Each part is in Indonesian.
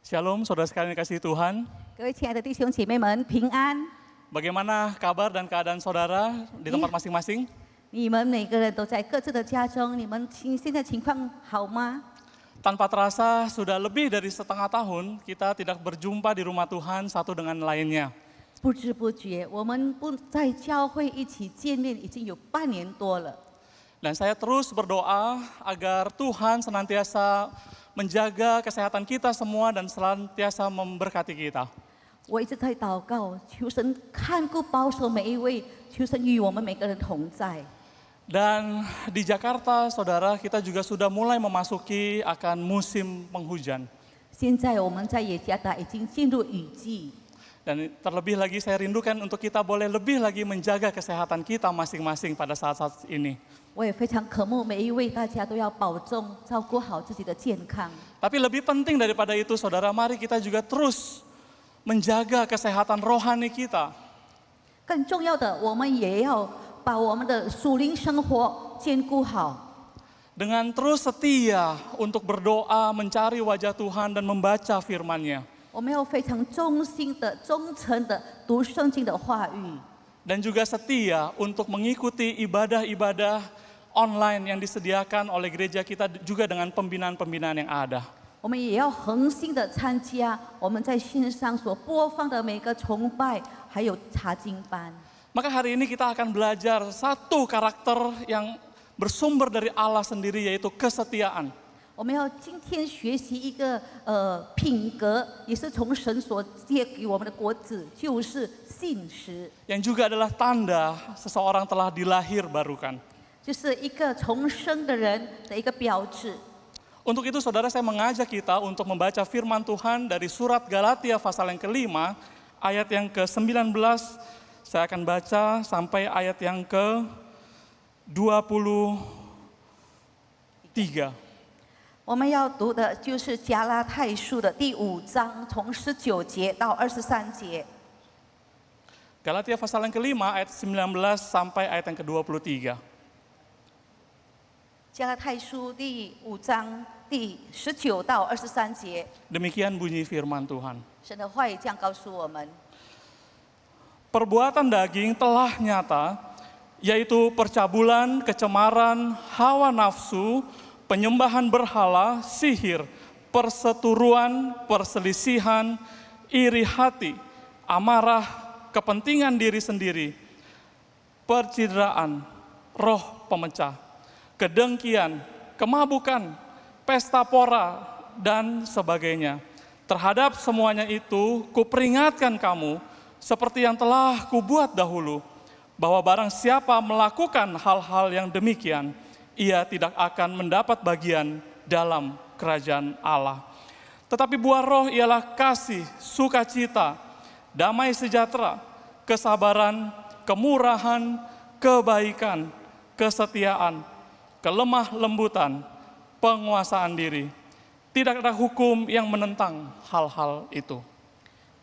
Shalom, saudara sekalian yang kasih Tuhan. 各位亲爱的弟兄姐妹们，平安！ Bagaimana kabar dan keadaan saudara di tempat masing-masing? 你们每个人都在各自的家中，你们现在情况好吗？ Tanpa terasa sudah lebih dari setengah tahun kita tidak berjumpa di rumah Tuhan satu dengan lainnya. 不知不觉，我们不在教会一起见面已经有半年多了。 Dan saya terus berdoa agar Tuhan senantiasa menjaga kesehatan kita semua dan senantiasa memberkati kita. 我一直在祷告，求神看顾保守每一位，求神与我们每个人同在。 Dan di Jakarta, saudara, kita juga sudah mulai memasuki akan musim penghujan. 现在我们在雅加达已经进入雨季， Dan terlebih lagi saya rindukan untuk kita boleh lebih lagi menjaga kesehatan kita masing-masing pada saat-saat ini. 我也非常渴慕每一位大家都要保重，照顾好自己的健康。 Tapi lebih penting daripada itu, saudara, mari kita juga terus menjaga kesehatan rohani kita. 更重要的，我们也要把我们的属灵生活兼顾好。 Dengan terus setia untuk berdoa, mencari wajah Tuhan dan membaca firman-Nya. 我们要非常忠心的、忠诚的读圣经的话语， Dan juga setia untuk mengikuti ibadah-ibadah online yang disediakan oleh gereja kita juga dengan pembinaan-pembinaan yang ada. 我们也要恒心的参加我们在线上所播放的每个崇拜，还有查经班。 Maka hari ini kita akan belajar satu karakter yang bersumber dari Allah sendiri, yaitu kesetiaan. 我们要今天学习一个品格，也是从神所借给我们的果子，就是信实， Yang juga adalah tanda seseorang telah dilahir barukan. 就是一个重生的人的一个标志。 Untuk itu saudara, saya mengajak kita untuk membaca firman Tuhan dari surat Galatia pasal yang kelima, ayat yang ke-19, saya akan baca sampai ayat yang ke-23. 我们要读的就是加拉太书的第5章，从19节到23节。 Galatia pasal yang kelima, ayat 19 sampai ayat yang ke-23. 加拉太书第5章第19到23节， Demikian bunyi firman Tuhan. 神的话语这样告诉我们： Perbuatan daging telah nyata, yaitu percabulan, kecemaran, hawa nafsu, penyembahan berhala, sihir, perseturuan, perselisihan, iri hati, amarah, kepentingan diri sendiri, percideraan, roh pemecah, kedengkian, kemabukan, pesta pora, dan sebagainya. Terhadap semuanya itu, kuperingatkan kamu, seperti yang telah kubuat dahulu, bahwa barang siapa melakukan hal-hal yang demikian, ia tidak akan mendapat bagian dalam kerajaan Allah. Tetapi buah roh ialah kasih, sukacita, damai sejahtera, kesabaran, kemurahan, kebaikan, kesetiaan, kelemah lembutan, penguasaan diri. Tidak ada hukum yang menentang hal-hal itu.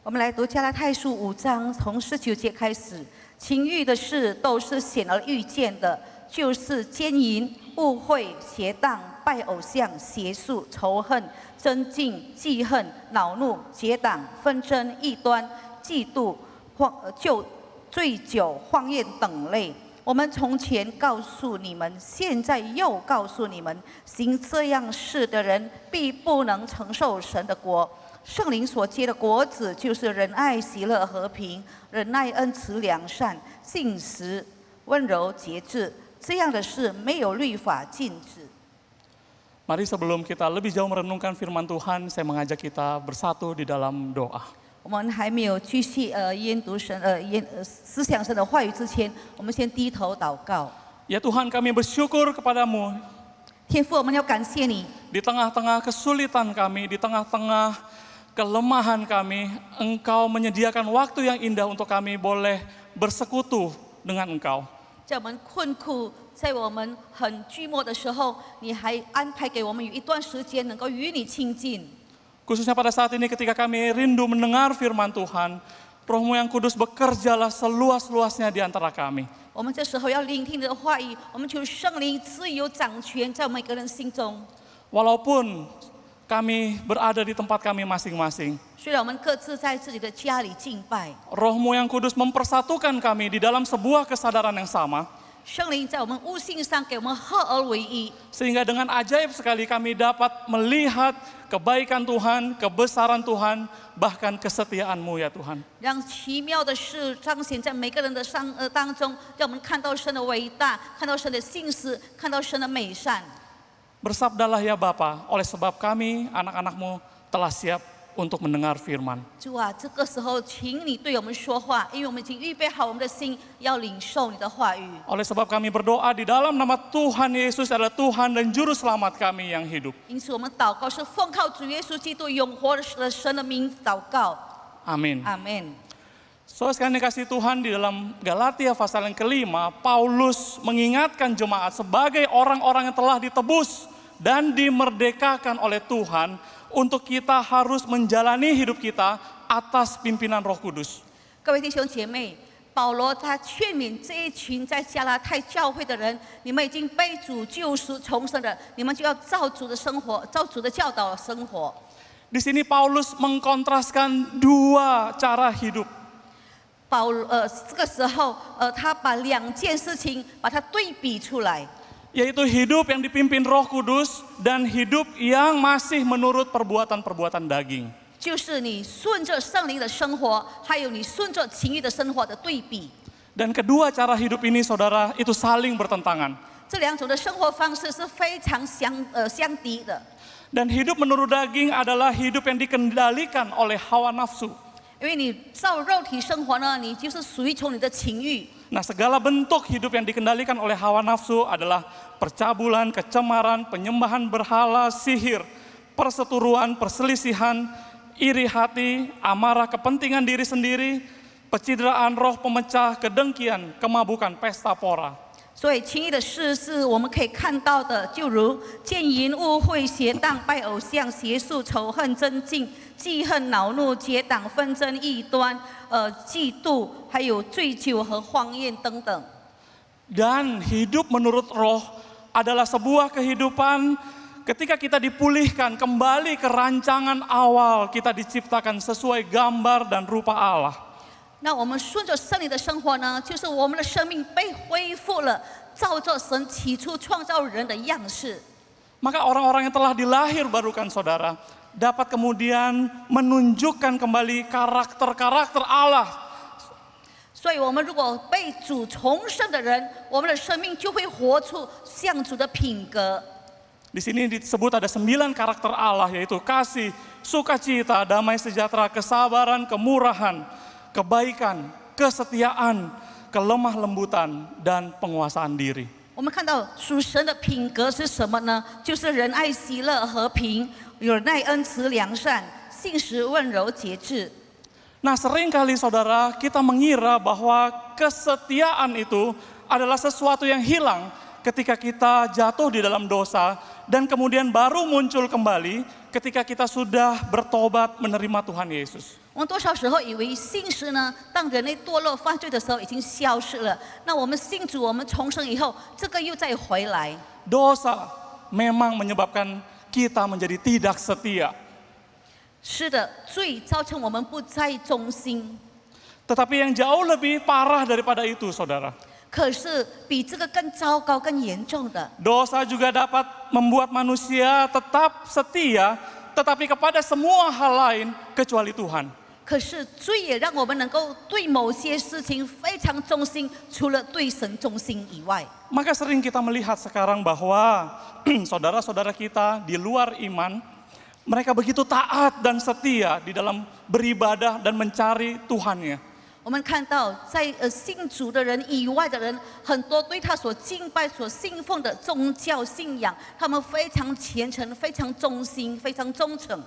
我们来读加拉太书5章，从19节开始。情欲的事都是显而易见的，就是奸淫、误会、邪荡、拜偶像、邪术、仇恨、争竞、记恨、恼怒、结党、纷争、异端、嫉妒、醉酒、荒宴等类。我们从前告诉你们，现在又告诉你们，行这样事的人必不能承受神的国。 圣灵所结的果子，就是仁爱、喜乐、和平、忍耐、恩慈、良善、信实、温柔、节制。这样的事没有律法禁止。 Mari sebelum kita lebih jauh merenungkan firman Tuhan, saya mengajak kita bersatu di dalam doa. 我们还没有继续研读思想神的话语之前，我们先低头祷告。 Ya Tuhan, kami bersyukur kepadamu 天父，我们要感谢你， di tengah-tengah kesulitan kami, di tengah-tengah kelemahan kami, Engkau menyediakan waktu yang indah untuk kami boleh bersekutu dengan Engkau. 在我们困苦，在我们很寂寞的时候，你还安排给我们有一段时间能够与你亲近。 Khususnya pada saat ini ketika kami rindu mendengar firman Tuhan, Roh-Mu yang kudus bekerjalah seluas-luasnya di antara kami. 我们这时候要聆听你的话语，我们求圣灵自由掌权在我们每个人心中。 Walaupun kami berada di tempat kami masing-masing. 虽然我们各自在自己的家里敬拜， Roh-Mu yang kudus mempersatukan kami di dalam sebuah kesadaran yang sama. 圣灵在我们悟性上给我们合而为一， Sehingga dengan ajaib sekali kami dapat melihat kebaikan Tuhan, kebesaran Tuhan, bahkan kesetiaan-Mu ya Tuhan. 让奇妙的事彰显在每个人的当中，让我们看到神的伟大，看到神的信实，看到神的美善。 Bersabdalah ya Bapa, oleh sebab kami anak-anak-Mu telah siap untuk mendengar firman. 主啊，这个时候，请你对我们说话，因为我们已经预备好我们的心，要领受你的话语。 Oleh sebab kami berdoa di dalam nama Tuhan Yesus adalah Tuhan dan Juru Selamat kami yang hidup. 因此，我们祷告是奉靠主耶稣基督永活的神的名祷告。 Amin. 阿门。 Saudara sekalian dikasih Tuhan, di dalam Galatia pasal yang kelima, Paulus mengingatkan jemaat sebagai orang-orang yang telah ditebus dan dimerdekakan oleh Tuhan, untuk kita harus menjalani hidup kita atas pimpinan Roh Kudus. 各位弟兄姐妹，保罗他劝勉这一群在加拉太教会的人：你们已经被主救赎重生的，你们就要照主的生活，照主的教导生活。 Di sini Paulus mengkontraskan dua cara hidup. 这个时候，他把两件事情把它对比出来。 Yaitu hidup yang dipimpin Roh Kudus dan hidup yang masih menurut perbuatan-perbuatan daging. 就是你顺着圣灵的生活，还有你顺着情欲的生活的对比。 Dan kedua cara hidup ini saudara itu saling bertentangan. 这两种的生活方式是非常相敌的。 Dan hidup menurut daging adalah hidup yang dikendalikan oleh hawa nafsu. 因为你照肉体生活呢，你就是随从你的情欲。 Nah, segala bentuk hidup yang dikendalikan oleh hawa nafsu adalah percabulan, kecemaran, penyembahan berhala, sihir, perseteruan, perselisihan, iri hati, amarah, kepentingan diri sendiri, pencitraan roh, pemecah, kedengkian, kemabukan, pesta pora. 所以情欲的事是我们可以看到的，就如奸淫、污秽、邪荡、拜偶像、邪术、仇恨、争竞、记恨、恼怒、结党、纷争、异端、嫉妒，还有醉酒和荒宴等等。 Dan hidup menurut roh adalah sebuah kehidupan ketika kita dipulihkan kembali ke rancangan awal, kita diciptakan sesuai gambar dan rupa Allah. 那我们顺着圣灵的生活呢，就是我们的生命被恢复了，照着神起初创造人的样式。 Maka orang-orang yang telah dilahir barukan saudara dapat kemudian menunjukkan kembali karakter-karakter Allah. 所以，我们如果被主重生的人，我们的生命就会活出像主的品格。 Di sini disebut ada 9 karakter Allah, yaitu kasih, sukacita, damai sejahtera, kesabaran, kemurahan, kebaikan, kesetiaan, kelemah lembutan, dan penguasaan diri. 我们看到属神的品格是什么呢？就是仁爱、喜乐、和平、忍耐、恩慈、良善、信实、温柔、节制。 Nah, seringkali saudara kita mengira bahwa kesetiaan itu adalah sesuatu yang hilang ketika kita jatuh di dalam dosa dan kemudian baru muncul kembali ketika kita sudah bertobat menerima Tuhan Yesus. 我们多少时候以为信实呢？当人类堕落犯罪的时候已经消失了。那我们信主，我们重生以后，这个又再回来。 Dosa memang menyebabkan kita menjadi tidak setia. 是的，罪造成我们不再忠心。 Tetapi yang jauh lebih parah daripada itu, saudara. 可是比这个更糟糕、更严重的， Dosa juga dapat membuat manusia tetap setia, tetapi kepada semua hal lain kecuali Tuhan. 可是罪也让我们能够对某些事情非常忠心，除了对神忠心以外。 Maka sering kita melihat sekarang bahwa saudara-saudara kita di luar iman, mereka begitu taat dan setia di dalam beribadah dan mencari Tuhannya. 我们看到，在信主的人以外的人，很多对他所敬拜、所信奉的宗教信仰，他们非常虔诚、非常忠心、非常忠诚。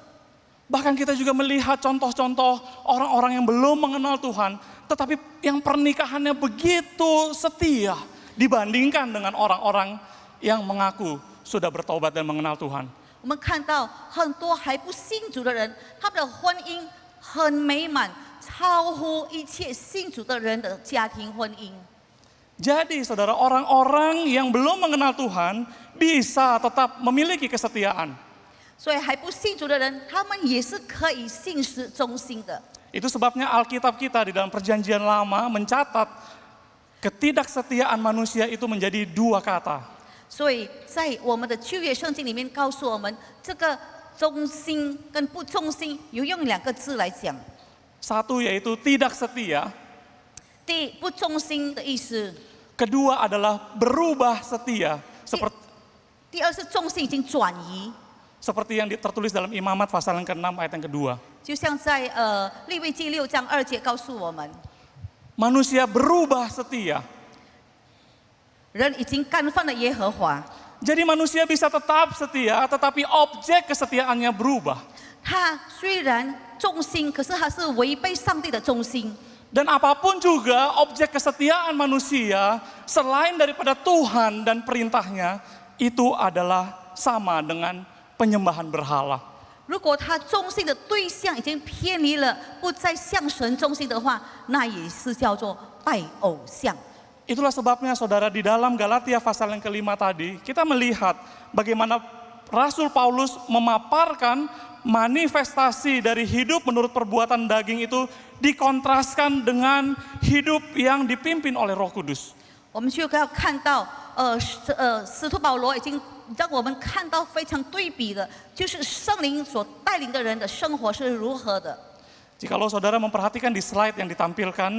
Bahkan kita juga melihat contoh-contoh orang-orang yang belum mengenal Tuhan, tetapi yang pernikahannya begitu setia dibandingkan dengan orang-orang yang mengaku sudah bertobat dan mengenal Tuhan. 我们看到很多还不信主的人，他们的婚姻很美满，超乎一切信主的人的家庭婚姻。 Jadi saudara, orang-orang yang belum mengenal Tuhan bisa tetap memiliki kesetiaan. 所以还不信主的人，他们也是可以信实忠心的。 Itu sebabnya Alkitab kita di dalam Perjanjian Lama mencatat ketidaksetiaan manusia itu menjadi 2 kata. 所以在我们的旧约圣经里面告诉我们，这个忠心跟不忠心有用2个字来讲。 Satu yaitu tidak setia, 第一，不忠心的意思； kedua adalah berubah setia, 第二是忠心已经转移。 seperti yang tertulis dalam Imamat pasal yang ke-6 ayat yang kedua. 就像在利未记6章2节告诉我们， Manusia berubah setia. 人已经干犯了耶和华， Jadi manusia bisa tetap setia, tetapi objek kesetiaannya berubah. 他虽然忠心，可是他是违背上帝的忠心。 Dan apapun juga objek kesetiaan manusia selain daripada Tuhan dan perintahnya, itu adalah sama dengan penyembahan berhala. 如果他忠心的对象已经偏离了，不再向神忠心的话，那也是叫做拜偶像。 Itulah sebabnya saudara di dalam Galatia pasal yang ke-5 tadi, kita melihat bagaimana Rasul Paulus memaparkan manifestasi dari hidup menurut perbuatan daging itu dikontraskan dengan hidup yang dipimpin oleh Roh Kudus. 我们就要看到，使徒保罗已经让我们看到非常对比的，就是圣灵所带领的人的生活是如何的。 Jikalau saudara memperhatikan di slide yang ditampilkan,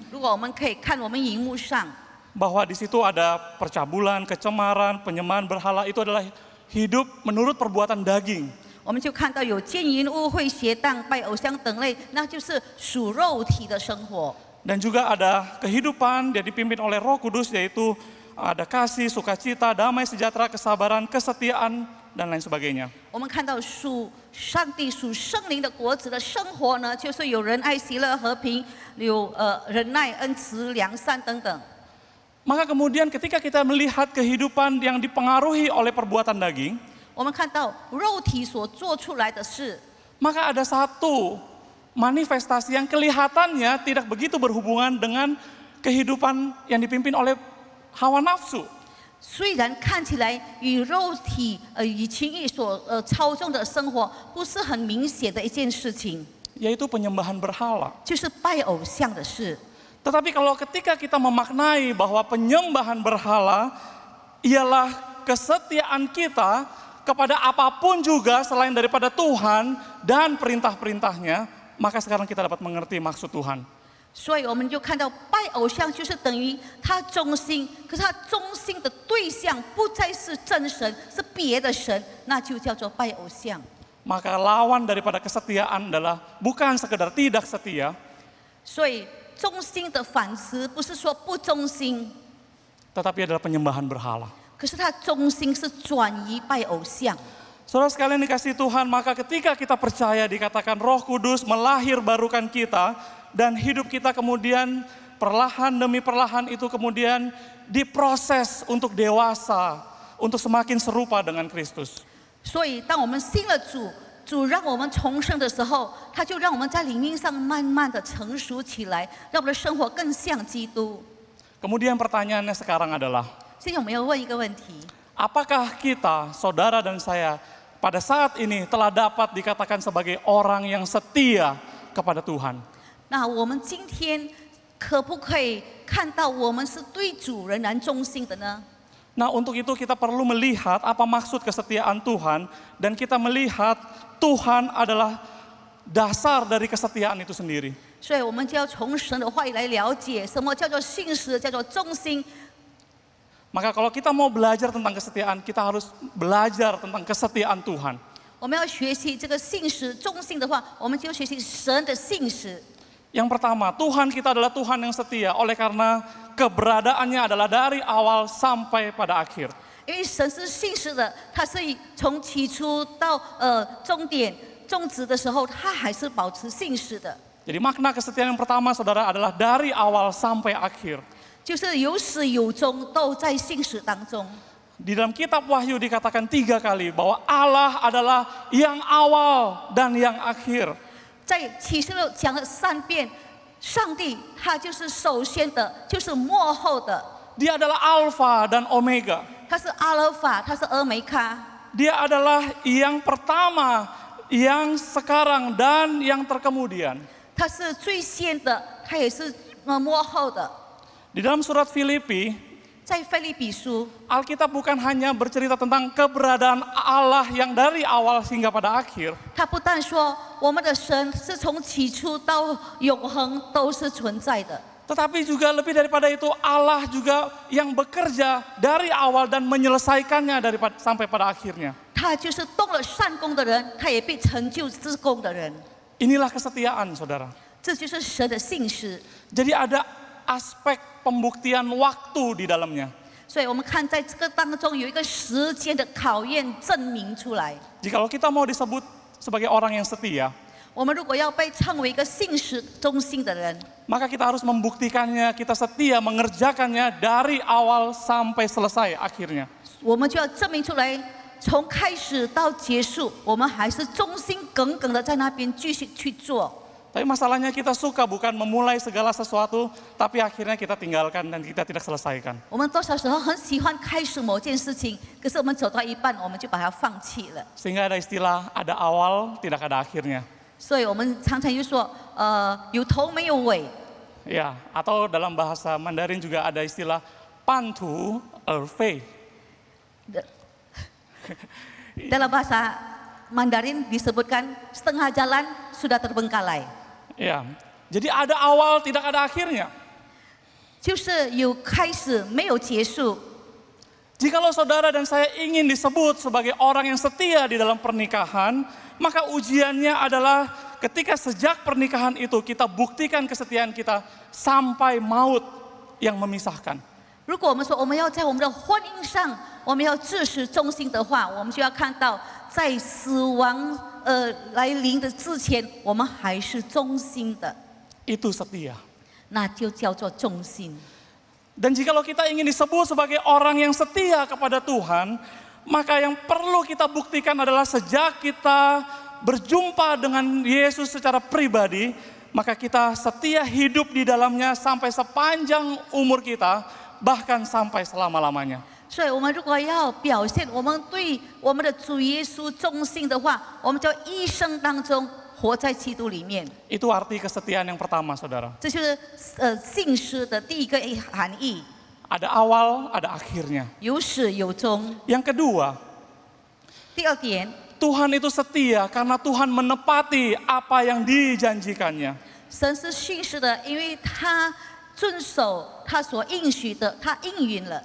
如果我们可以看我们荧幕上， bahwa di situ ada percabulan, kecemaran, penyembahan berhala, itu adalah hidup menurut perbuatan daging. 我们就看到有奸淫、污秽、邪荡、拜偶像等类，那就是属肉体的生活。 Dan juga ada kehidupan yang dipimpin oleh Roh Kudus, yaitu ada kasih, sukacita, damai, sejahtera, kesabaran, kesetiaan, dan lain sebagainya. 我们看到属上帝、属圣灵的国子的生活呢，就是有仁爱、喜乐、和平，有忍耐、恩慈、良善等等。 Maka kemudian ketika kita melihat kehidupan yang dipengaruhi oleh perbuatan daging, 我们看到肉体所做出来的事， maka ada satu manifestasi yang kelihatannya tidak begitu berhubungan dengan kehidupan yang dipimpin oleh hawa nafsu. 虽然看起来与肉体与情欲所操纵的生活不是很明显的一件事情， Yaitu penyembahan berhala. 就是拜偶像的事。 Tetapi kalau ketika kita memaknai bahwa penyembahan berhala ialah kesetiaan kita kepada apapun juga selain daripada Tuhan dan perintah-perintahnya, maka sekarang kita dapat mengerti maksud Tuhan. 所以我们就看到拜偶像就是等于他忠心，可是他忠心的对象不再是真神，是别的神，那就叫做拜偶像。 Maka lawan daripada kesetiaan adalah bukan sekedar tidak setia, 所以忠心的反词不是说不忠心， tetapi adalah penyembahan berhala. 可是他忠心是转移拜偶像。 Saudara sekalian dikasih Tuhan, maka ketika kita percaya dikatakan Roh Kudus melahirbarukan kita dan hidup kita kemudian perlahan demi perlahan itu kemudian diproses untuk dewasa, untuk semakin serupa dengan Kristus. 所以当我们信了主，主让我们重生的时候，他就让我们在灵命上慢慢的成熟起来，让我们的生活更像基督。 Kemudian pertanyaannya sekarang adalah, 现在我们要问一个问题： apakah kita, saudara dan saya, pada saat ini telah dapat dikatakan sebagai orang yang setia kepada Tuhan? 那我们今天可不可以看到我们是对主仍然忠心的呢？ Nah, untuk itu kita perlu melihat apa maksud kesetiaan Tuhan dan kita melihat Tuhan adalah dasar dari kesetiaan itu sendiri. 所以我们就要从神的话语来了解什么叫做信实，叫做忠心。 Maka kalau kita mau belajar tentang kesetiaan, kita harus belajar tentang kesetiaan Tuhan. 我们要学习这个信实、忠心的话，我们就学习神的信实。 Yang pertama, Tuhan kita adalah Tuhan yang setia oleh karena keberadaannya adalah dari awal sampai pada akhir. 因为神是信实的，他是从起初到终点终止的时候，他还是保持信实的。 Jadi makna kesetiaan yang pertama saudara adalah dari awal sampai akhir. 就是有始有终，都在信实当中。 Di dalam kitab Wahyu dikatakan 3 kali bahwa Allah adalah yang awal dan yang akhir. 在启示录讲了3遍，上帝他就是首先的，就是末后的， Dia adalah Alfa dan Omega. 他是阿勒法，他是俄梅卡。Dia adalah yang pertama, yang sekarang, dan yang terkemudian. 他是最先的，他也是末后的。 Di dalam surat Filipi, 在腓立比书， Alkitab bukan hanya bercerita tentang keberadaan Allah yang dari awal hingga pada akhir, 他不但说我们的神是从起初到永恒都是存在的， tetapi juga lebih daripada itu Allah juga yang bekerja dari awal dan menyelesaikannya sampai pada akhirnya. 他就是动了善功的人，他也必成就之功的人。 Inilah kesetiaan, saudara. 这就是神的信实。 Jadi ada aspek pembuktian waktu di dalamnya. 所以我们看在这个当中有一个时间的考验证明出来。 Jikalau kita mau disebut sebagai orang yang setia, 我们如果要被称为一个信实忠心的人， maka kita harus membuktikannya, kita setia mengerjakannya dari awal sampai selesai akhirnya. 我们就要证明出来，从开始到结束，我们还是忠心耿耿的在那边继续去做。 Tapi masalahnya kita suka bukan memulai segala sesuatu, tapi akhirnya kita tinggalkan dan kita tidak selesaikan. 我们多少时候很喜欢开始某件事情，可是我们走到一半，我们就把它放弃了。 Sehingga ada istilah, ada awal, tidak ada akhirnya. 所以我们常常就说，有头没有尾。 Ya, atau dalam bahasa Mandarin juga ada istilah pantu erfei. Dalam bahasa Mandarin disebutkan setengah jalan sudah terbengkalai. Ya, jadi ada awal, tidak ada akhirnya. 就是有开始没有结束。 Jikalau saudara dan saya ingin disebut sebagai orang yang setia di dalam pernikahan, maka ujiannya adalah ketika sejak pernikahan itu kita buktikan kesetiaan kita sampai maut yang memisahkan. 如果我们说我们要在我们的婚姻上，我们要至始忠心的话，我们就要看到在死亡来临的之前，我们还是忠心的， Itu setia. 那就叫做忠心。 Dan jikalau kita ingin disebut sebagai orang yang setia kepada Tuhan, maka yang perlu kita buktikan adalah sejak kita berjumpa dengan Yesus secara pribadi, maka kita setia hidup di dalamnya sampai sepanjang umur kita, bahkan sampai selama-lamanya. 所以，我们如果要表现我们对我们的主耶稣忠心的话，我们就一生当中活在基督里面。 Itu arti kesetiaan yang pertama, saudara. 这就是信实的第一个含义， Ada awal, ada akhirnya. 有始有终。 Yang kedua, 第二点， Tuhan itu setia karena Tuhan menepati apa yang dijanjikannya. 神是信实的，因为他遵守他所应许的，他应允了。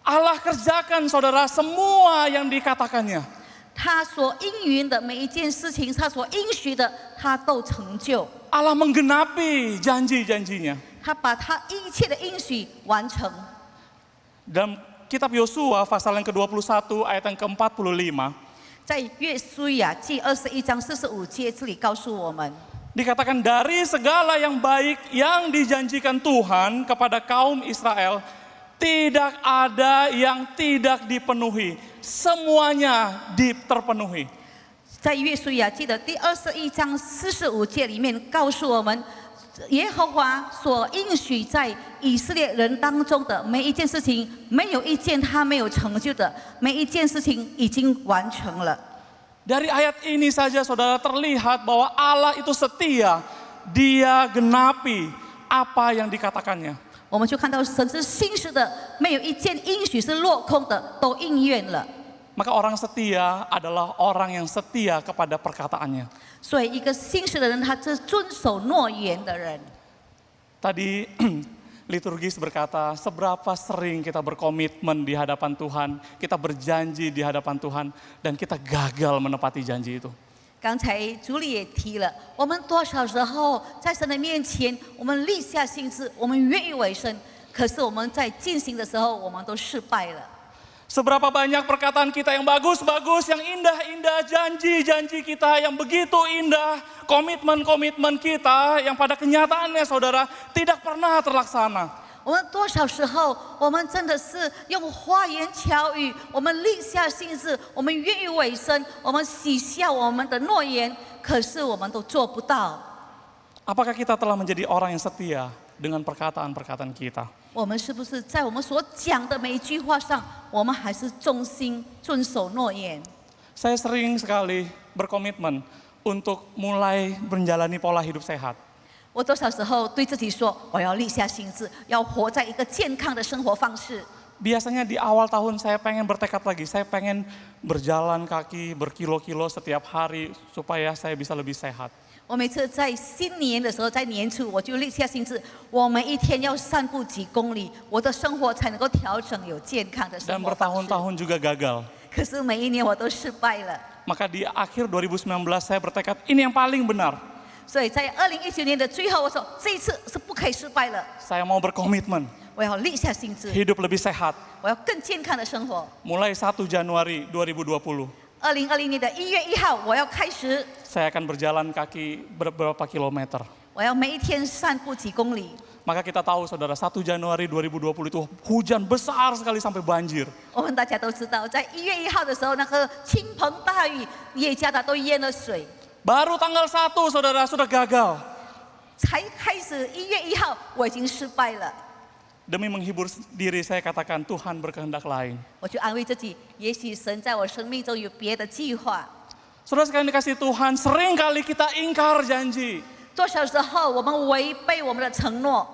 Allah kerjakan, saudara, semua yang dikatakannya. 他所应允的每一件事情，他所应许的，他都成就。 Allah menggenapi janji-janjinya. 他把他一切的应许完成。 Dalam kitab Yosua pasal yang ke-21 ayat yang ke-45, 在约书亚记21章45节，这里告诉我们， dikatakan dari segala yang baik yang dijanjikan Tuhan kepada kaum Israel, tidak ada yang tidak dipenuhi. Semuanya terpenuhi. 在约书亚记的第21章45节里面告诉我们，耶和华所应许在以色列人当中的每一件事情，没有一件他没有成就的，每一件事情已经完成了。 Dari ayat ini saja saudara terlihat bahwa Allah itu setia. Dia genapi apa yang dikatakannya. 我们就看到神是信实的，没有一件应许是落空的，都应验了。 Maka orang setia adalah orang yang setia kepada perkataannya. 所以，一个信实的人，他是遵守诺言的人。 Tadi liturgis berkata, seberapa sering kita berkomitmen di hadapan Tuhan, kita berjanji di hadapan Tuhan, dan kita gagal menepati janji itu. 刚才主理也提了，我们多少时候在神的面前，我们立下心志，我们愿意委身，可是我们在进行的时候，我们都失败了。 Seberapa banyak perkataan kita yang bagus-bagus, yang indah-indah, janji-janji kita yang begitu indah, komitmen-komitmen kita yang pada kenyataannya saudara tidak pernah terlaksana. 我们多少时候，我们真的是用花言巧语，我们立下心志，我们愿意委身，我们许下我们的诺言，可是我们都做不到。 Apakah kita telah menjadi orang yang setia dengan perkataan-perkataan kita? 我们是不是在我们所讲的每一句话上，我我们还是忠心遵守诺言。 Saya sering sekali berkomitmen untuk mulai menjalani pola hidup sehat. 我多少时候对自己说，我要立下心志，要活在一个健康的生活方式。 Biasanya di awal tahun saya pengen bertekad lagi, saya pengen berjalan kaki berkilo-kilo setiap hari supaya saya bisa lebih sehat. 我每次在新年的时候，在年初我就立下心志，我每一天要散步几公里，我的生活才能够调整有健康的生 Dan 活方式。 bertahun-tahun juga gagal. 可是每一年我都失败了， Maka di akhir 2019 saya bertekad ini yang paling benar. 所以在2019年的最后，我说这一次是不可以失败了， Saya mau berkomitmen 我要立下心志， hidup lebih sehat. 我要更健康的生活。 Mulai 1 Januari 2020, 2020年的1月1号，我要开始， saya akan berjalan kaki beberapa kilometer. 我要每一天散步几公里。 Maka kita tahu saudara 1 Januari 2020 itu hujan besar sekali sampai banjir. 我们大家都知道，在1月1号的时候，那个倾盆大雨，耶加达都淹了水。 Baru tanggal 1 saudara sudah gagal. 才开始1月1号，我已经失败了。 Demi menghibur diri saya katakan Tuhan berkehendak lain. 我就安慰自己，也许神在我生命中有别的计划。 Saudara sekalian dikasih Tuhan, sering kali kita ingkar janji. 多少时候我们违背我们的承诺？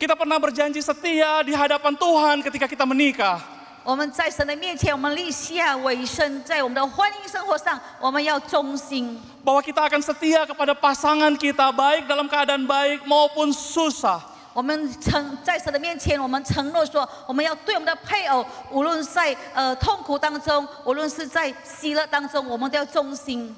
Kita pernah berjanji setia di hadapan Tuhan ketika kita menikah. 我们在神的面前，我们立下委身，在我们的婚姻生活上，我们要忠心。 Bahwa kita akan setia kepada pasangan kita baik dalam keadaan baik maupun susah. 我们在神的面前，我们承诺说，我们要对我们的配偶，无论在痛苦当中，无论是在喜乐当中，我们都要忠心。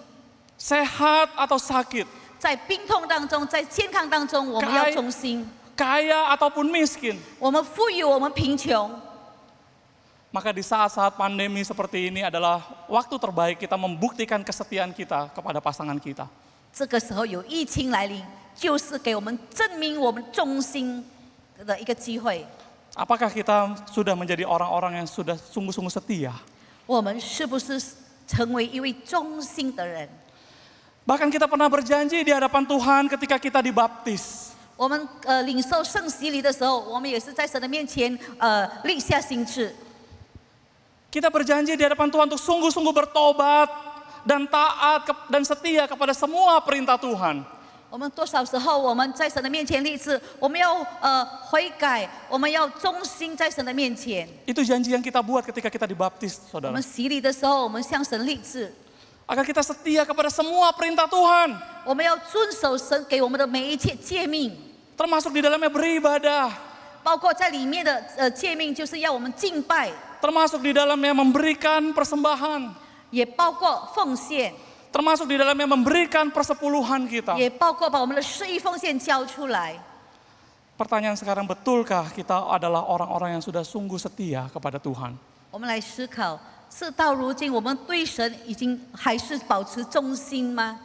Sehat atau sakit, 在病痛当中，在健康当中，我们要忠心。 kaya ataupun miskin. 我们富有，我们贫穷。 Maka di saat-saat pandemi seperti ini adalah waktu terbaik kita membuktikan kesetiaan kita kepada pasangan kita. 这个时候有疫情来临，就是给我们证明我们忠心的一个机会。 Apakah kita sudah menjadi orang-orang yang sudah sungguh-sungguh setia? 我们是不是成为一位忠心的人？ Bahkan kita pernah berjanji di hadapan Tuhan ketika kita dibaptis. 我们领受圣洗礼的时候，我们也是在神的面前立下心志。 Kita berjanji di hadapan Tuhan untuk sungguh-sungguh bertobat dan taat dan setia kepada semua perintah Tuhan. 我们多少时候我们在神的面前立志，我们要悔改，我们要忠心在神的面前。 Itu janji yang kita buat ketika kita dibaptis, 我 saudara. 们洗礼的时候，我们向神立志， Agar kita setia kepada semua perintah Tuhan. 我们要遵守神给我们的每一切诫命， Termasuk di dalamnya beribadah. 包括在里面的诫命，就是要我们敬拜， Termasuk di dalamnya memberikan persembahan. 也包括奉献， Termasuk di dalamnya memberikan persepuluhan kita. 也包括把我们的十一奉献交出来。 Pertanyaan sekarang, betulkah kita adalah orang-orang yang sudah sungguh setia kepada Tuhan? 我们来思考，事到如今，我们对神已经还是保持忠心吗？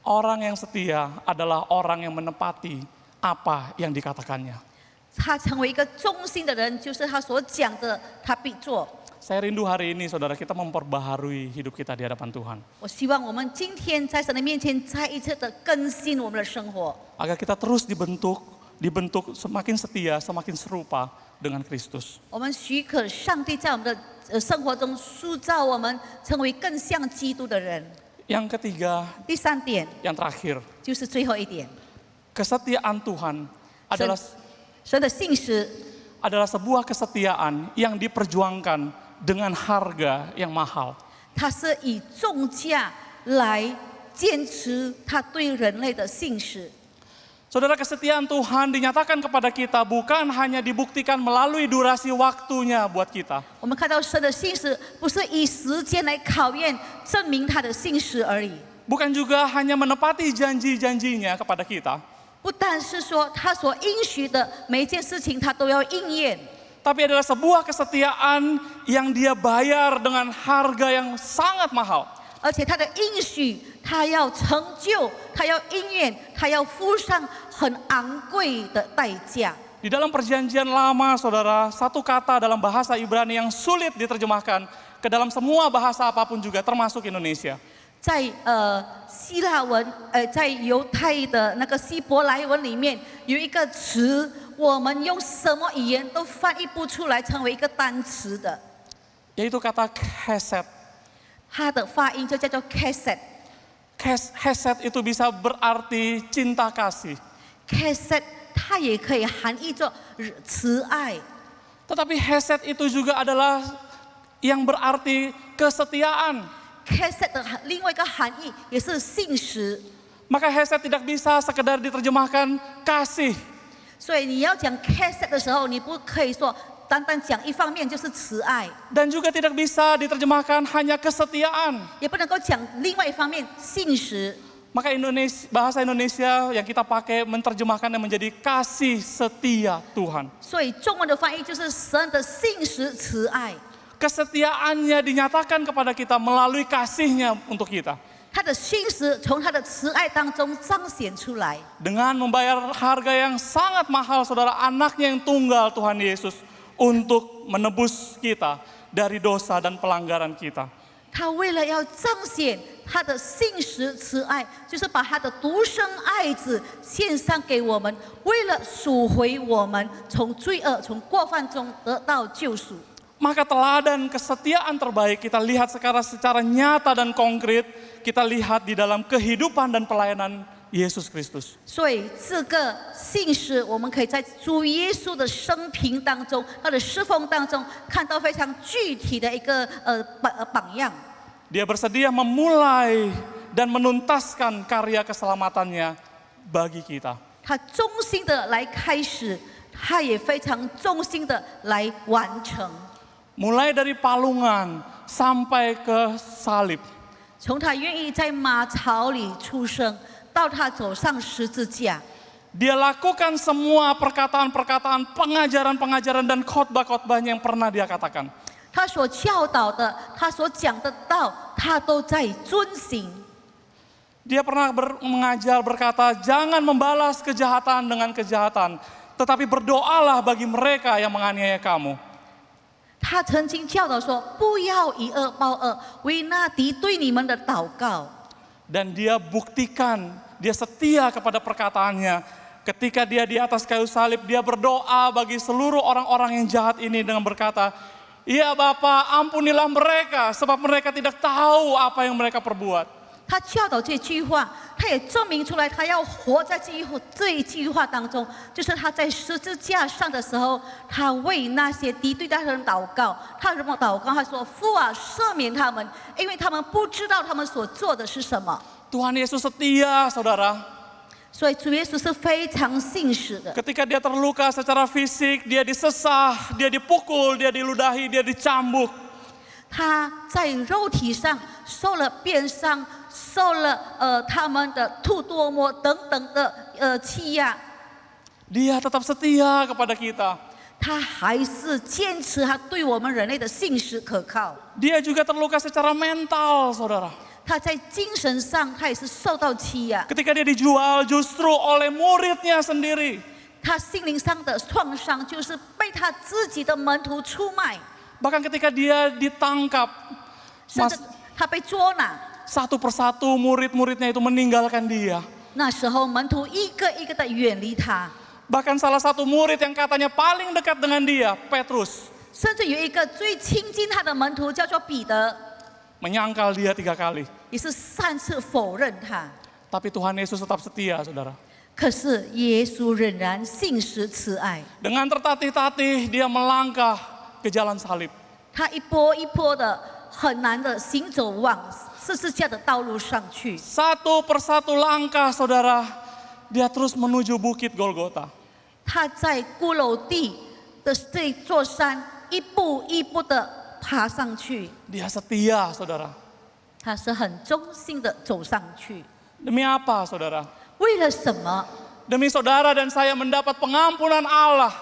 Orang yang setia adalah orang yang menepati apa yang dikatakannya. 他成为一个忠心的人，就是他所讲的，他必做。 Saya rindu hari ini saudara kita memperbaharui hidup kita di hadapan Tuhan. 我希望我们今天在神的面前再一次的更新我们的生活， Agar kita terus dibentuk semakin setia, semakin serupa dengan Kristus. 我们许可上帝在我们的生活中塑造我们，成为更像基督的人。 Yang ketiga, 第三点 yang terakhir, 就是最后一点， kesetiaan Tuhan adalah 神的信实 sebuah kesetiaan yang diperjuangkan dengan harga yang mahal. 他是以重价来坚持他对人类的信实。 Saudara, kesetiaan Tuhan dinyatakan kepada kita bukan hanya dibuktikan melalui durasi waktunya buat kita. 我们看到神的信实，不是以时间来考验、证明他的信实而已， Bukan juga hanya menepati janji-janjinya kepada kita. 不但是说他所应许的每一件事情，他都要应验。 Tapi adalah sebuah kesetiaan yang dia bayar dengan harga yang sangat mahal. 而且他的应许，他要成就，他要应验，他要付上很昂贵的代价。 Di dalam perjanjian lama, saudara, satu kata dalam bahasa Ibrani yang sulit diterjemahkan ke dalam semua bahasa apapun juga, termasuk Indonesia. 在希腊文，在犹太的那个希伯来文里面，有一个词，我们用什么语言都翻译不出来，成为一个单词的。yaitu kata chesed. 它的发音就叫做 chesed。 Chesed itu bisa berarti cinta kasih. chesed 它也可以含义作慈爱， Tetapi chesed itu juga adalah yang berarti kesetiaan. chesed 的另外一个含义也是信实。 Maka chesed tidak bisa sekedar diterjemahkan kasih. 所以你要讲 chesed 的时候，你不可以说单单讲一方面就是慈爱， Dan juga tidak bisa diterjemahkan hanya kesetiaan. 也不能够讲另外一方面信实。 Maka bahasa Indonesia yang kita pakai menerjemahkannya menjadi kasih setia Tuhan. 所以中文的翻译就是神的信实慈爱， Kesetiaannya dinyatakan kepada kita melalui kasihnya untuk kita. 他的信实从他的慈爱当中彰显出来。 Dengan membayar harga yang sangat mahal, saudara, anaknya yang tunggal Tuhan Yesus untuk menebus kita dari dosa dan pelanggaran kita. 他为了要彰显他的信实慈爱，就是把他的独生爱子献上给我们，为了赎回我们从罪恶、从过犯中得到救赎。 Maka teladan kesetiaan terbaik kita lihat sekarang secara nyata dan konkret, kita lihat di dalam kehidupan dan pelayanan Yesus Kristus. 所以这个信实，我们可以在主耶稣的生平当中，他的侍奉当中，看到非常具体的一个榜样。 Dia bersedia memulai dan menuntaskan karya keselamatannya bagi kita. 他忠心的来开始，他也非常忠心的来完成。 Mulai dari palungan sampai ke salib. 从他愿意在马槽里出生，到他走上十字架， Dia lakukan semua perkataan-perkataan, pengajaran-pengajaran dan khotbah-khotbahnya yang pernah dia katakan. 他所教导的，他所讲的道，他都在遵行。 Dia pernah mengajar berkata, jangan membalas kejahatan dengan kejahatan, tetapi berdoalah bagi mereka yang menganiaya kamu. 他曾经教导说：“不要以恶报恶，为那敌对你们的祷告。” Dan dia buktikan, dia setia kepada perkataannya. Ketika dia di atas kayu salib, dia berdoa bagi seluruh orang-orang yang jahat ini dengan berkata, "Ya Bapa, ampunilah mereka, sebab mereka tidak tahu apa yang mereka perbuat." 他教导这句话，他也证明出来，他要活在这一句话当中，就是他在十字架上的时候，他为那些敌对他的人祷告。他怎么祷告？他说：“父啊，赦免他们，因为他们不知道他们所做的是什么。” Tuhan Yesus setia, saudara. 所以主耶稣是非常信实的。 Ketika dia terluka secara fisik, dia disesah, dia dipukul, dia diludahi, dia dicambuk. 他在肉体上受了鞭伤，受了他们的吐唾沫等等的欺压， Dia tetap setia kepada kita. 他还是坚持他对我们人类的信实可靠。 Dia juga terluka secara mental, saudara. 他在精神上，他也是受到欺压。 Ketika dia dijual justru oleh muridnya sendiri. 他心灵上的创伤，就是被他自己的门徒出卖， Bahkan ketika dia ditangkap, 甚至他被捉拿。 satu persatu murid-muridnya itu meninggalkan dia. 那时候门徒一个一个的远离他， Bahkan salah satu murid yang katanya paling dekat dengan dia, Petrus, 甚至有一个最亲近他的门徒叫做彼得， menyangkal dia 3 kali. 也是3次否认他。 Tapi Tuhan Yesus tetap setia, saudara. 可是耶稣仍然信实慈爱， Dengan tertatih-tatih dia melangkah ke jalan salib. 他一波一波的很难的行走往十字架的道路上去。 Satu persatu langkah, saudara, dia terus menuju bukit Golgota. 他在骷髅地的这座山一步一步的爬上去， Dia setia, saudara. 他是很忠心的走上去。 Demi apa, saudara? 为了什么？ Demi saudara dan saya mendapat pengampunan Allah.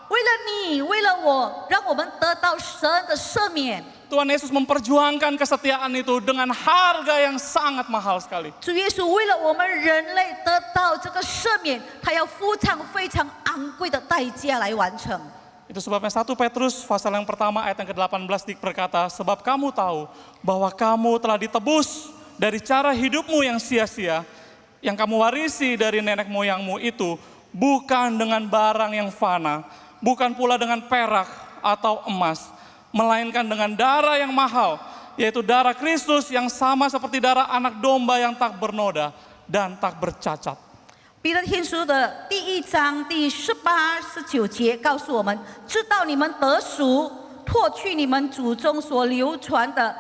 为了你，为了我，让我们得到神的赦免。 Tuhan Yesus memperjuangkan kesetiaan itu dengan harga yang sangat mahal sekali. 主耶稣为了我们人类得到这个赦免，他要付上非常昂贵的代价来完成。 Itu sebabnya 1 Petrus pasal yang pertama ayat yang ke-18 berkata, sebab kamu tahu bahwa kamu telah ditebus dari cara hidupmu yang sia-sia, yang kamu warisi dari nenek moyangmu itu, bukan dengan barang yang fana, bukan pula dengan perak atau emas, melainkan dengan darah yang mahal, yaitu darah Kristus yang sama seperti darah anak domba yang tak bernoda dan tak bercacat. 彼得前书的第1章第18、19节告诉我们：知道你们得赎，脱去你们祖宗所流传的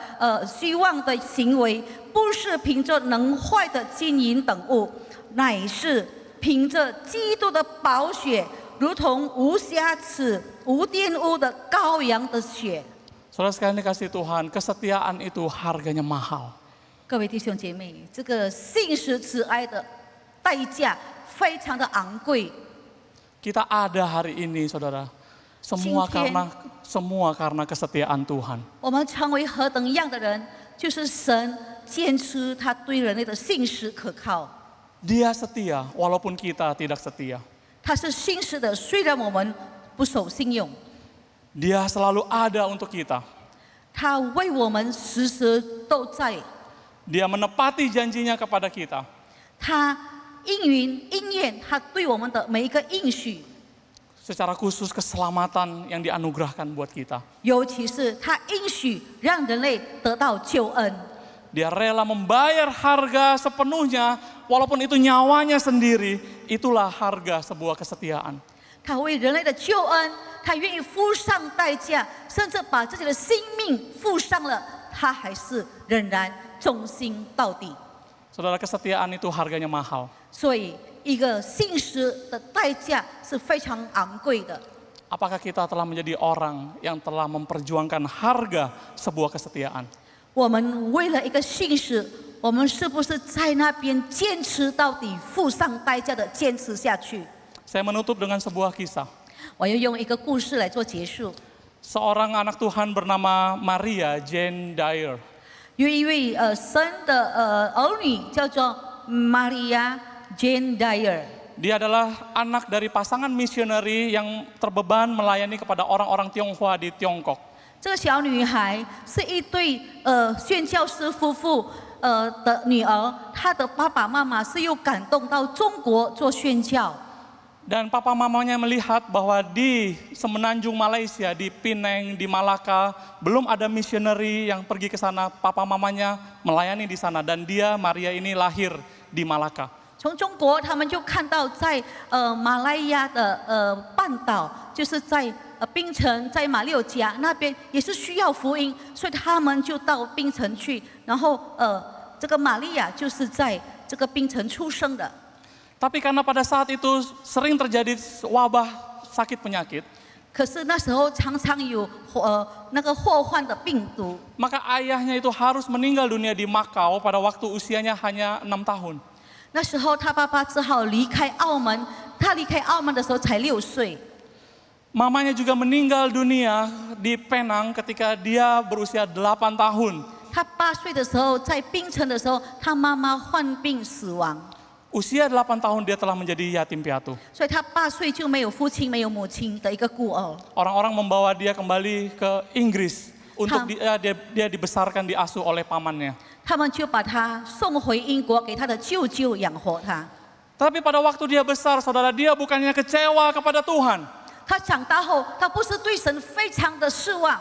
虚妄的行为，不是凭着能坏的金银等物，乃是凭着基督的宝血，如同无瑕疵、无玷污的羔羊的血。 Saudara sekalian dikasih Tuhan, kesetiaan itu harganya mahal. 各位弟兄姐妹，这个信实慈爱的代价非常的昂贵。 Kita ada hari ini, saudara, semua karena kesetiaan Tuhan. 我们成为何等样的人，就是神坚持他对人类的信实可靠。 Dia setia, walaupun kita tidak setia. 他是信实的，虽然我们不守信用， Dia selalu ada untuk kita. 他为我们时时都在。 Dia menepati janjinya kepada kita. 他应验他对我们的每一个应许， Secara khusus keselamatan yang dianugerahkan buat kita. 尤其是他应许让人类得到救恩。 Dia rela membayar harga sepenuhnya, walaupun itu nyawanya sendiri, itulah harga sebuah kesetiaan. 他为人类的救恩，他愿意付上代价，甚至把自己的性命付上了，他还是仍然忠心到底。 Saudara, kesetiaan itu harganya mahal. 所以，一个信实的代价是非常昂贵的。 Apakah kita telah menjadi orang yang telah memperjuangkan harga sebuah kesetiaan? 我们为了一个信实，我们是不是在那边坚持到底，付上代价的坚持下去？ Saya menutup dengan sebuah kisah. 我要用一个故事来做结束。 Seorang anak Tuhan bernama Maria Jane Dyer. 有一位神的儿女叫做 Maria Jane Dyer。 Dia adalah anak dari pasangan misioneri yang terbeban melayani kepada orang-orang Tionghoa di Tiongkok. 这个小女孩是一对宣教师夫妇的女儿，她的爸爸妈妈是又感动到中国做宣教。 Dan papa mamanya melihat bahwa di semenanjung Malaysia, di Penang, di Malaka, belum ada misioneri yang pergi ke sana. Papa mamanya melayani di sana dan dia, Maria ini lahir di Malaka. 从中国，他们就看到在马来亚的半岛，就是在槟城，在马六甲那边也是需要福音，所以他们就到槟城去。然后这个玛利亚就是在这个槟城出生的。 Tapi karena pada saat itu sering terjadi wabah sakit penyakit, 可是那时候常常有那个祸患的病毒， maka ayahnya itu harus meninggal dunia di Makau pada waktu usianya hanya 6 tahun. 那时候他爸爸只好离开澳门，他离开澳门的时候才6岁。 Mamanya juga meninggal dunia di Penang ketika dia berusia 8 tahun. 他8岁的时候，在槟城的时候，他妈妈患病死亡。 Usia 8 tahun dia telah menjadi yatim piatu. 所以他8岁就没有父亲、没有母亲的一个孤儿。 Orang-orang membawa dia kembali ke Inggris untuk dia dibesarkan diasuh oleh pamannya. 他们就把他送回英国，给他的舅舅养活他。 Tapi pada waktu dia besar, saudara, dia bukannya kecewa kepada Tuhan. 他长大后，他不是对神非常的失望，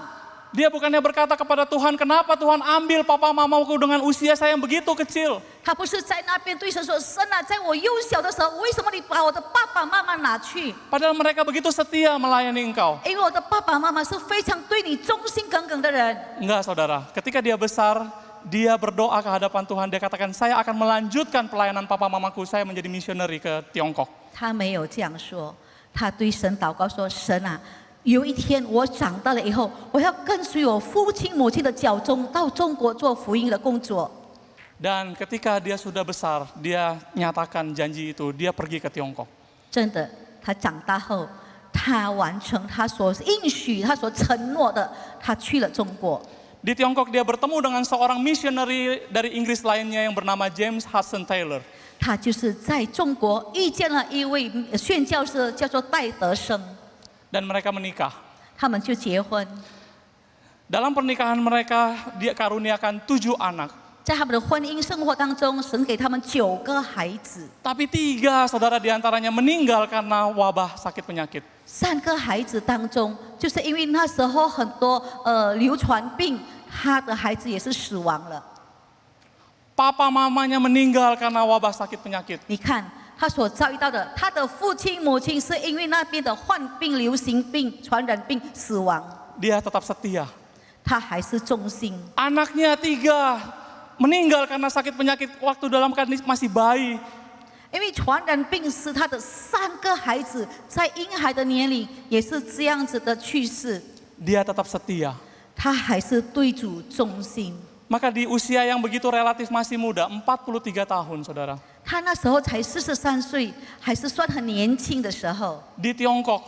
Dia bukannya berkata kepada Tuhan, kenapa Tuhan ambil papa mamaku dengan usia saya yang begitu kecil? 他不是在那边对神说：“神啊，在我幼小的时候，为什么你把我的爸爸妈妈拿去？ Padahal mereka begitu setia melayani engkau. 因为我的爸爸妈妈是非常对你忠心耿耿的人。” Enggak, saudara. Ketika dia besar, dia berdoa ke hadapan Tuhan. Dia katakan, saya akan melanjutkan pelayanan papa mamaku. Saya menjadi misioneri ke Tiongkok. 他没有这样说，他对神祷告说：“神啊，有一天我长大了以后，我要跟随我父亲母亲的脚踪，到中国做福音的工作。” Dan ketika dia sudah besar, dia nyatakan janji itu, dia pergi ke Tiongkok. 真的，他长大后，他完成他所应许、他所承诺的，他去了中国。 Di Tiongkok dia bertemu dengan seorang misioneri dari Inggris lainnya yang bernama James Hudson Taylor. 他就是在中国遇见了一位宣教师，叫做戴德生， Dan mereka menikah. 他们就结婚。 Dalam pernikahan mereka, dia karuniakan 7 anak. 在他们的婚姻生活当中，神给他们9个孩子Tapi 3 saudara diantaranya meninggal karena wabah sakit penyakit. ，3个孩子当中，就是因为那时候很多流传病，他的孩子也是死亡了。 Papa mamanya meninggal karena wabah sakit penyakit. 你看他所遭遇到的，他的父亲母亲是因为那边的患病、流行病、传染病死亡， Dia tetap setia. 他还是忠心。 Anaknya 3 meninggal karena sakit penyakit waktu dalam kandungan masih bayi. 因为传染病使他的3个孩子在婴孩的年龄也是这样子的去世， Dia tetap setia. 他还是对主忠心。 Maka di usia yang begitu relatif masih muda, 43 tahun saudara. 他那时候才43岁，还是算很年轻的时候， Di Tiongkok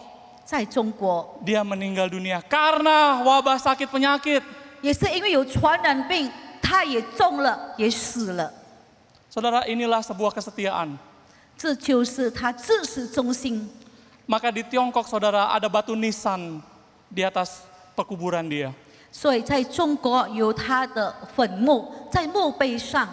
在中国 dia meninggal dunia karena wabah sakit penyakit. 也是因为有传染病，他也中了，也死了。 Saudara, inilah sebuah kesetiaan. 这就是他至死忠心。 Maka di Tiongkok saudara ada batu nisan di atas pekuburan dia. 所以在中国有他的坟墓，在墓碑上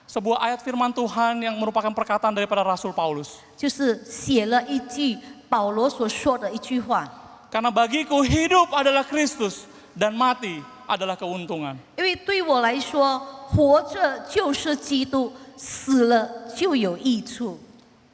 Sebuah ayat firman Tuhan yang merupakan perkataan daripada Rasul Paulus. 就是写了一句保罗所说的一句话。 Karena bagiku hidup adalah Kristus dan mati adalah keuntungan. 因为对我来说，活着就是基督，死了就有益处。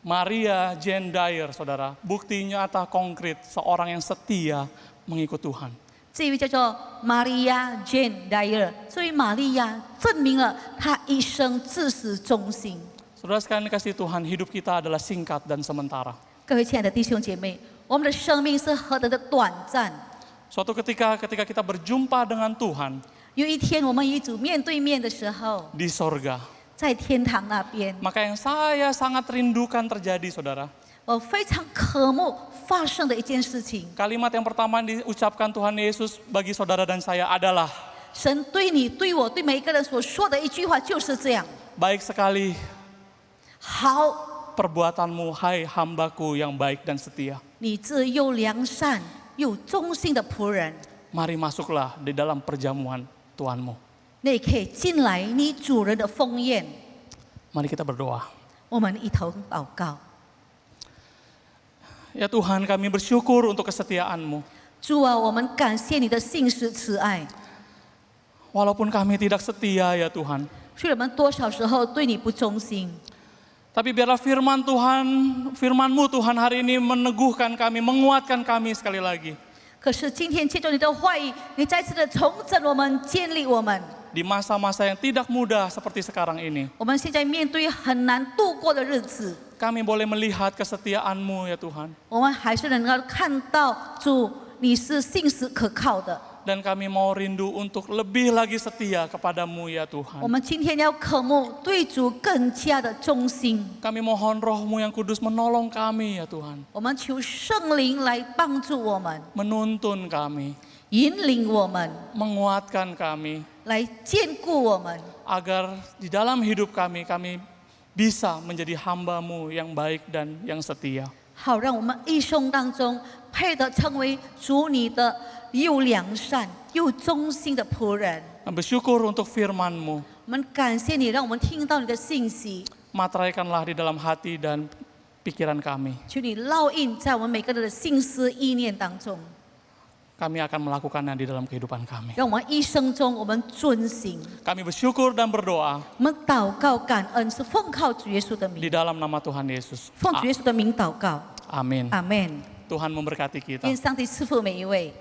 Maria Jane Dyer, saudara, bukti nyata konkret seorang yang setia mengikut Tuhan. 这一位叫做玛利亚 Jane Dyer， 这位玛利亚证明了她一生至死忠心。 Saudara sekalian kasih Tuhan, hidup kita adalah singkat dan sementara. 各位亲爱的弟兄姐妹，我们的生命是何等的短暂。 Suatu ketika kita berjumpa dengan Tuhan 有一天我们与主面对面的时候， di sorga, 在天堂那边， maka yang saya sangat rindukan terjadi, saudara. 我非常渴慕发生的一件事情。 Kalimat yang pertama diucapkan Tuhan Yesus bagi saudara dan saya adalah, 神对你、对我、对每一个人所说的一句话就是这样： baik sekali 好， perbuatanmu, hai hambaku yang baik dan setia. 你这又良善又忠心的仆人， Mari masuklah di dalam perjamuan Tuhanmu. 你可以进来你主人的丰宴。 Mari kita berdoa. 我们一同祷告。 Ya Tuhan, kami bersyukur untuk kesetiaan-Mu. 主啊，我们感谢你的信实慈爱。 Walaupun kami tidak setia ya Tuhan. 虽然我们多少时候对你不忠心， Tapi biarlah firman Tuhan, firman-Mu Tuhan hari ini meneguhkan kami, menguatkan kami sekali lagi. 可是今天借着你的话语，你再次的重整我们，建立我们。 Di masa-masa yang tidak mudah seperti sekarang ini. 我们现在面对很难度过的日子， Kami boleh melihat kesetiaan-Mu ya Tuhan. 我们还是能够看到主，你是信实可靠的。 Dan kami mau rindu untuk lebih lagi setia kepada-Mu ya 我 Tuhan. 们今天要渴慕对主更加的忠心， Kami mohon Roh-Mu yang kudus menolong kami ya Tuhan. 我们求圣灵来帮助我们， Menuntun kami, 引领我们， menguatkan kami. 来坚固我们， Agar di dalam hidup kami bisa menjadi hamba-Mu yang baik dan yang setia. 好让我们一生当中配得成为主你的又良善又忠心的仆人。 Bersyukur untuk firman-Mu. 我们感谢你，让我们听到你的信息， Materaikanlah di dalam hati dan pikiran kami. 求你烙印在我们每个人的心思意念当中， Kami akan melakukannya di dalam kehidupan kami. 让我们一生中我们遵行。 Kami bersyukur dan berdoa 我们祷告感恩是奉靠主耶稣的 di 名， dalam nama Tuhan Yesus. 奉主耶稣的名祷告， Amin. 阿门。 Tuhan memberkati kita. 愿上帝赐福每一位。